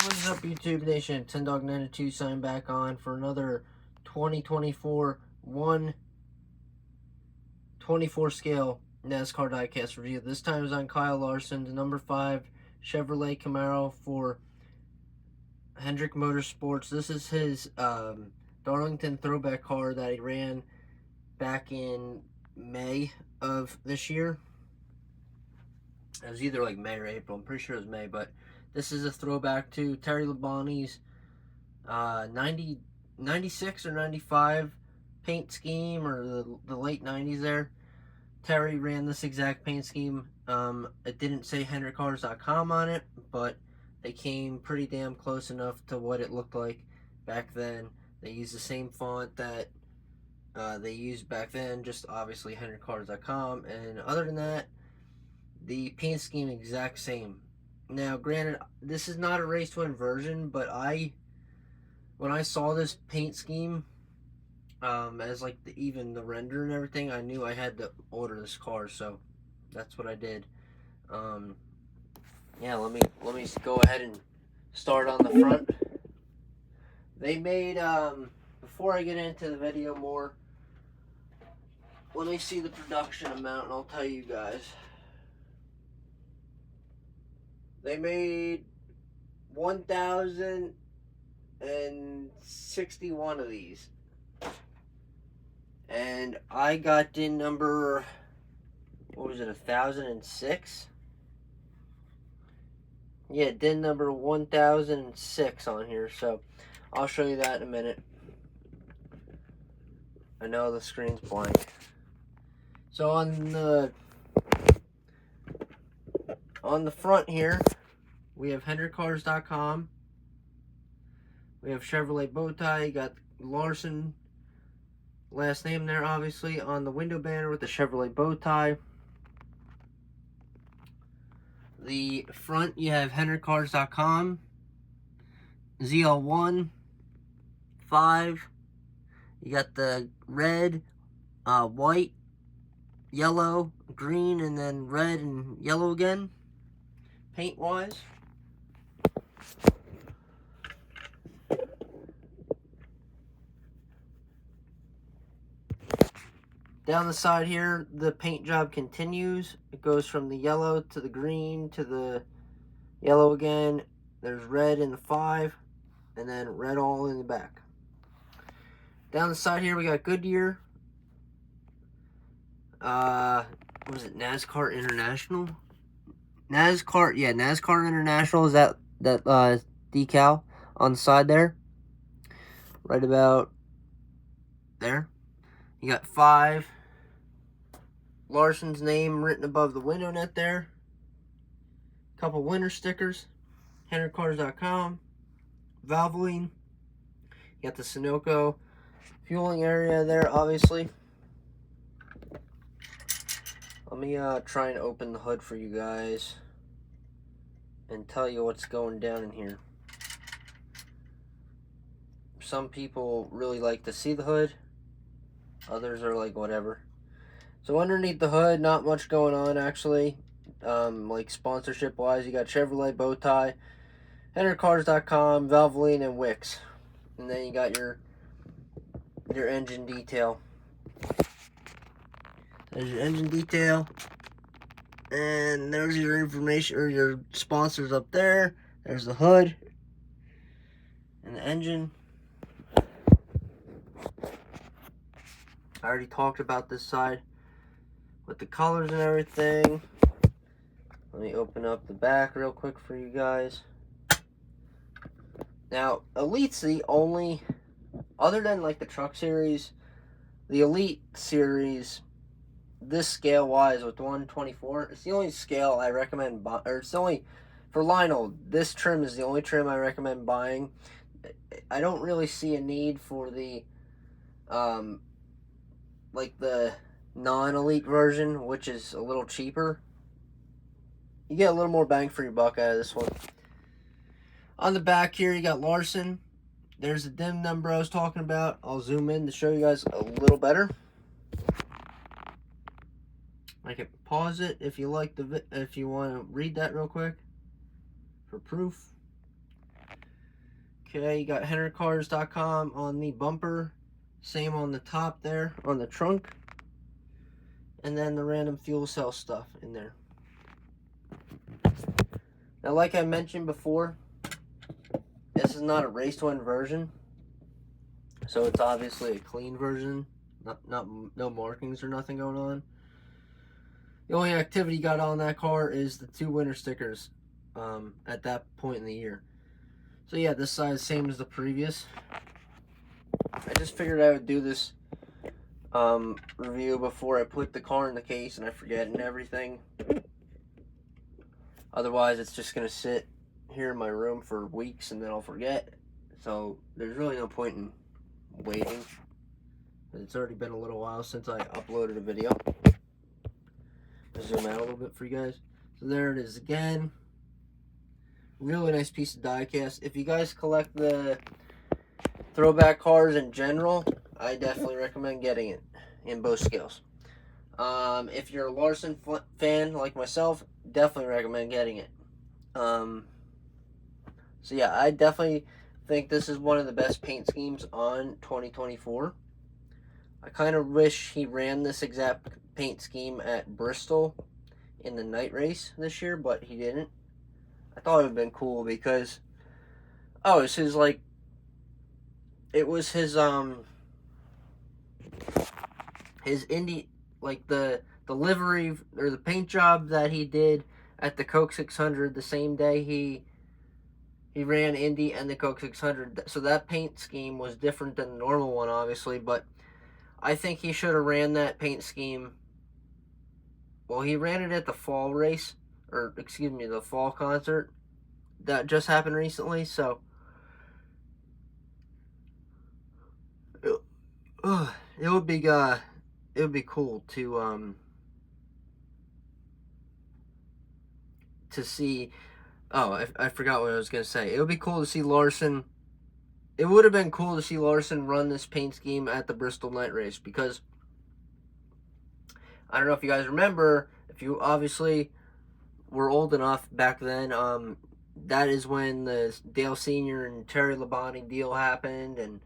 What is up, YouTube Nation? 10Dog92 signing back on for another 2024 1/24 scale NASCAR diecast review. This time is on Kyle Larson, the number 5 Chevrolet Camaro for Hendrick Motorsports. This is his Darlington Throwback car that he ran back in May of this year. It was either like May or April. I'm pretty sure it was May, but this is a throwback to Terry Labonte's 96 or 95 paint scheme, or the late 90s there. Terry ran this exact paint scheme. It didn't say HendrickCars.com on it, but they came pretty damn close enough to what it looked like back then. They used the same font that they used back then, just obviously HendrickCars.com, and other than that, the paint scheme exact same. Now, granted, this is not a race to win version, but when I saw this paint scheme, as like even the render and everything, I knew I had to order this car, so that's what I did. Yeah, let me go ahead and start on the front. They made before I get into the video more, let me see the production amount and I'll tell you guys. They made 1,061 of these. And I got DIN number, what was it, 1006? Yeah, DIN number 1006 on here, so I'll show you that in a minute. I know the screen's blank. So on the front here, we have HendrickCars.com. We have Chevrolet Bowtie. You got Larson last name there, obviously, on the window banner with the Chevrolet Bowtie. The front, you have HendrickCars.com, ZL1, 5. You got the red, white, yellow, green, and then red and yellow again, paint-wise. Down the side here, the paint job continues. It goes from the yellow to the green to the yellow again. There's red in the 5, and then red all in the back. Down the side here, we got Goodyear. What was it, NASCAR International? NASCAR International is that decal on the side there. Right about there. You got 5. Larson's name written above the window net there. Couple winter stickers. HendrickCars.com. Valvoline. You got the Sunoco fueling area there, obviously. Let me try and open the hood for you guys and tell you what's going down in here. Some people really like to see the hood. Others are like, whatever. So underneath the hood, not much going on, actually. Like sponsorship-wise, you got Chevrolet Bowtie, HendrickCars.com, Valvoline, and Wix. And then you got your engine detail. There's your engine detail. And there's your information, or your sponsors up there. There's the hood. And the engine. I already talked about this side with the colors and everything. Let me open up the back real quick for you guys. Now, Elite's the only, other than like the truck series, the Elite series, this scale wise with 1/24, it's the only scale I recommend buying, or it's the only, for Lionel, this trim is the only trim I recommend buying. I don't really see a need for the like the non-Elite version, which is a little cheaper. You get a little more bang for your buck out of this one. On the back here, you got Larson. There's the DIN number I was talking about. I'll zoom in to show you guys a little better. I can pause it if you like if you want to read that real quick for proof. Okay, you got HenryCars.com on the bumper. Same on the top there, on the trunk. And then the random fuel cell stuff in there. Now, like I mentioned before, this is not a race to win version. So it's obviously a clean version. No markings or nothing going on. The only activity got on that car is the 2 winter stickers at that point in the year. So yeah, this side is same as the previous. I just figured I would do this review before I put the car in the case and I forget and everything. Otherwise, it's just going to sit here in my room for weeks and then I'll forget. So there's really no point in waiting. It's already been a little while since I uploaded a video. I'll zoom out a little bit for you guys. So there it is again. Really nice piece of die cast. If you guys collect the throwback cars in general, I definitely recommend getting it in both scales. If you're a Larson fan like myself, definitely recommend getting it. So yeah, I definitely think this is one of the best paint schemes on 2024. I kind of wish he ran this exact paint scheme at Bristol in the night race this year, but he didn't. I thought it would have been cool because, oh, it was his, like, it was his Indy, like, the livery, or the paint job that he did at the Coke 600 the same day he ran Indy and the Coke 600. So that paint scheme was different than the normal one, obviously, but I think he should have ran that paint scheme. Well, he ran it at the fall race, or excuse me, the fall concert that just happened recently. So it would be cool to see. Oh, I forgot what I was gonna say. It would be cool to see Larson. It would have been cool to see Larson run this paint scheme at the Bristol night race, because I don't know if you guys remember, if you obviously were old enough back then, that is when the Dale Sr. and Terry Labonte deal happened, and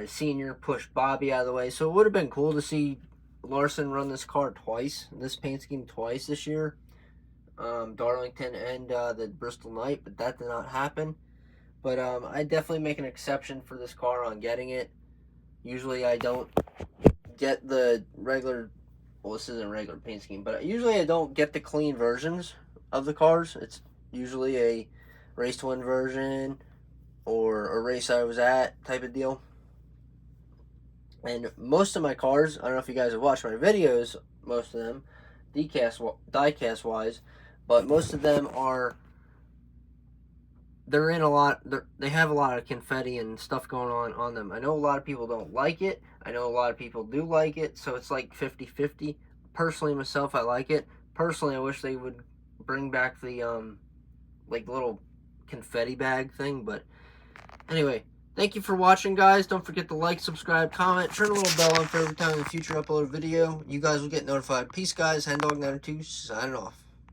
Sr. pushed Bobby out of the way. So it would have been cool to see Larson run this car twice, this paint scheme twice this year, Darlington and the Bristol night, but that did not happen. But I definitely make an exception for this car on getting it. Usually I don't get the regular, well, this isn't a regular paint scheme, but usually I don't get the clean versions of the cars. It's usually a race to win version or a race I was at type of deal. And most of my cars, I don't know if you guys have watched my videos, most of them, die-cast wise, but most of them are, they're in a lot, they have a lot of confetti and stuff going on them. I know a lot of people don't like it. I know a lot of people do like it, so it's like 50-50. Personally, myself, I like it. Personally, I wish they would bring back the, like, little confetti bag thing, but anyway, thank you for watching, guys. Don't forget to like, subscribe, comment, turn the little bell on for every time in the future I upload a video. You guys will get notified. Peace, guys. HenDog92 signing off.